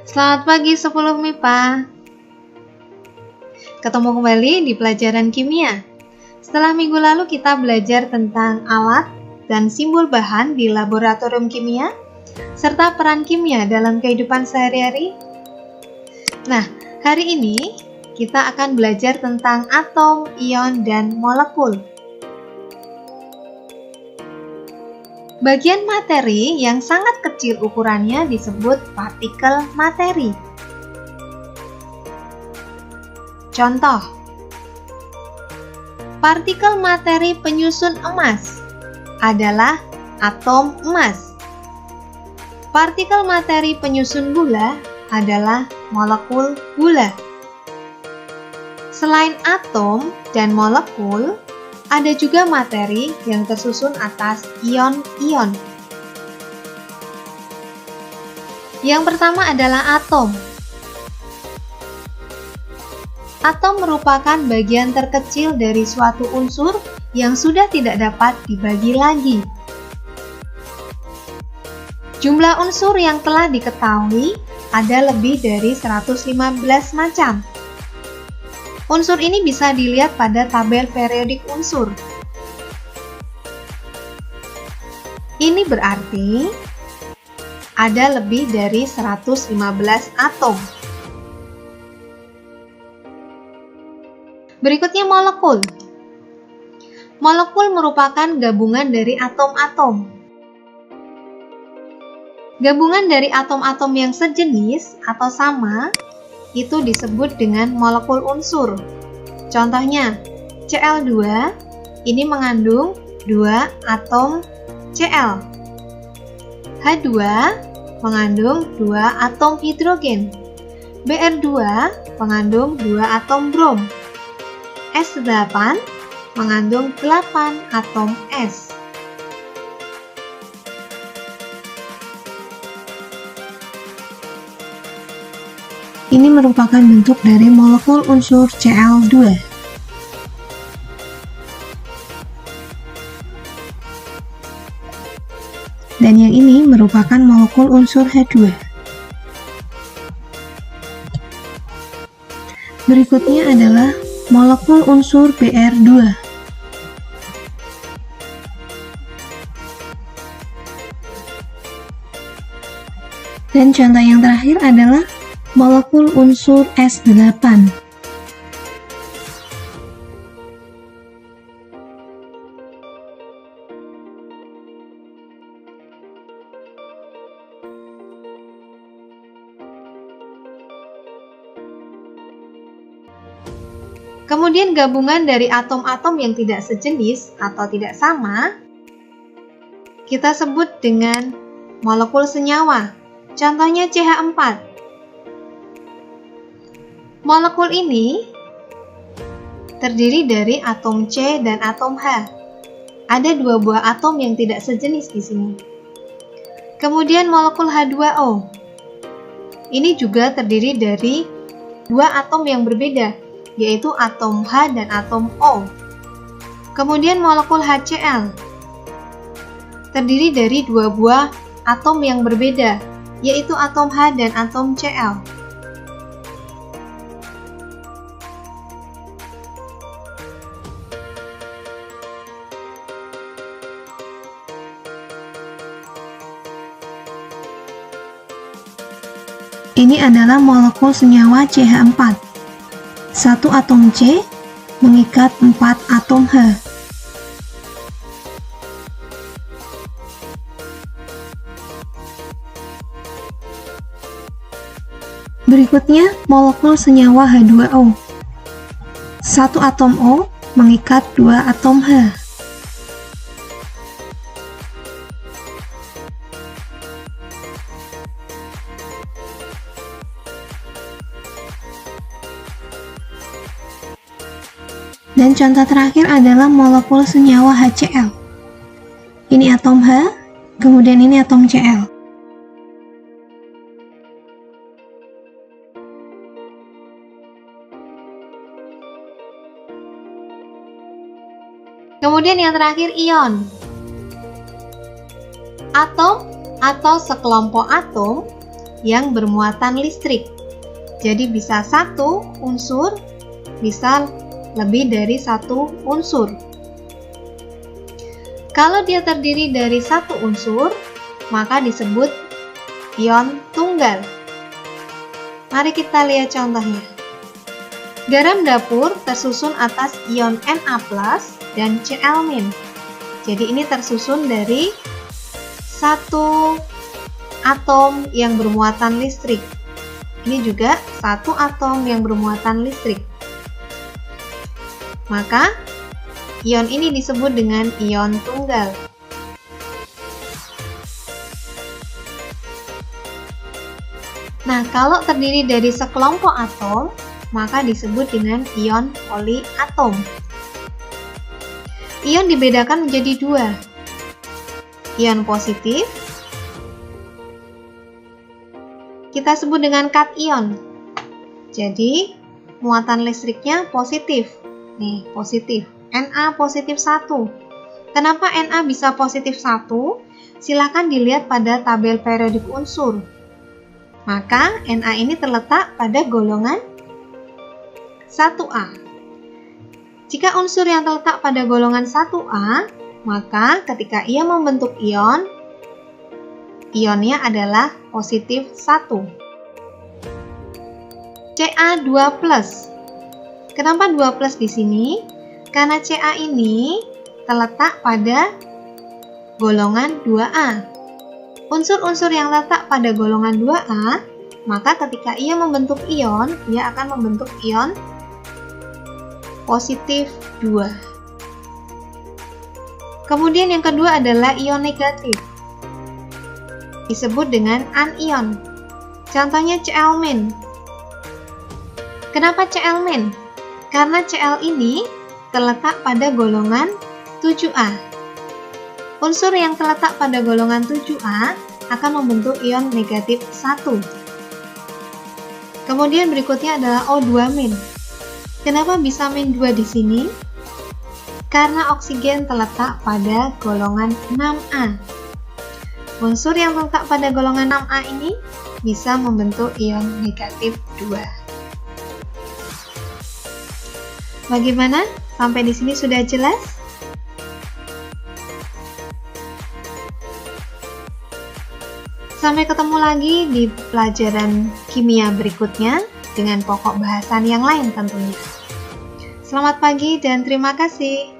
Selamat pagi 10 MIPA. Ketemu kembali di pelajaran kimia. Setelah minggu lalu kita belajar tentang alat dan simbol bahan di laboratorium kimia, serta peran kimia dalam kehidupan sehari-hari. Nah, hari ini kita akan belajar tentang atom, ion, dan molekul. Bagian materi yang sangat kecil ukurannya disebut partikel materi. Contoh, partikel materi penyusun emas adalah atom emas. Partikel materi penyusun gula adalah molekul gula. Selain atom dan molekul, ada juga materi yang tersusun atas ion-ion. Yang pertama adalah atom. Atom merupakan bagian terkecil dari suatu unsur yang sudah tidak dapat dibagi lagi. Jumlah unsur yang telah diketahui ada lebih dari 115 macam. Unsur ini bisa dilihat pada tabel periodik unsur. Ini berarti ada lebih dari 115 atom. Berikutnya molekul. Molekul merupakan gabungan dari atom-atom. Gabungan dari atom-atom yang sejenis atau sama itu disebut dengan molekul unsur. Contohnya, Cl2 ini mengandung 2 atom Cl. H2 mengandung 2 atom hidrogen. Br2 mengandung 2 atom brom. S8 mengandung 8 atom S. Ini merupakan bentuk dari molekul unsur Cl2. Dan yang ini merupakan molekul unsur H2. Berikutnya adalah molekul unsur Br2. Dan contoh yang terakhir adalah molekul unsur S8. Kemudian gabungan dari atom-atom yang tidak sejenis atau tidak sama kita sebut dengan molekul senyawa. Contohnya CH4. Molekul ini terdiri dari atom C dan atom H. Ada 2 buah atom yang tidak sejenis di sini. Kemudian molekul H2O. Ini juga terdiri dari 2 atom yang berbeda, yaitu atom H dan atom O. Kemudian molekul HCl. Terdiri dari 2 buah atom yang berbeda, yaitu atom H dan atom Cl. Ini adalah molekul senyawa CH4. 1 atom C mengikat 4 atom H. Berikutnya, molekul senyawa H2O. 1 atom O mengikat 2 atom H. Dan contoh terakhir adalah molekul senyawa HCl. Ini atom H, kemudian ini atom Cl. Kemudian yang terakhir ion. Atom atau sekelompok atom yang bermuatan listrik. Jadi bisa satu unsur, bisa lebih dari satu unsur. Kalau dia terdiri dari satu unsur, maka disebut ion tunggal. Mari kita lihat contohnya. Garam dapur tersusun atas ion Na+ dan Cl-. Jadi ini tersusun dari satu atom yang bermuatan listrik. Ini juga satu atom yang bermuatan listrik. Maka ion ini disebut dengan ion tunggal. Nah, kalau terdiri dari sekelompok atom, maka disebut dengan ion poliatom. Ion dibedakan menjadi dua. Ion positif kita sebut dengan kation. Jadi, muatan listriknya positif. Nih, positif. Na positif 1. Kenapa Na bisa positif 1? Silakan dilihat pada tabel periodik unsur. Maka, Na ini terletak pada golongan 1A. Jika unsur yang terletak pada golongan 1A, maka ketika ia membentuk ion, ionnya adalah positif 1. Ca2+. Kenapa 2+ di sini? Karena Ca ini terletak pada golongan 2A. Unsur-unsur yang terletak pada golongan 2A, maka ketika ia membentuk ion, ia akan membentuk ion positif 2. Kemudian yang kedua adalah ion negatif. Disebut dengan anion. Contohnya Cl-. Kenapa Cl-? Karena Cl ini terletak pada golongan 7A. Unsur yang terletak pada golongan 7A akan membentuk ion negatif 1. Kemudian berikutnya adalah O2-. Kenapa bisa -2 di sini? Karena oksigen terletak pada golongan 6A. Unsur yang terletak pada golongan 6A ini bisa membentuk ion negatif 2. Bagaimana? Sampai di sini sudah jelas? Sampai ketemu lagi di pelajaran kimia berikutnya dengan pokok bahasan yang lain tentunya. Selamat pagi dan terima kasih.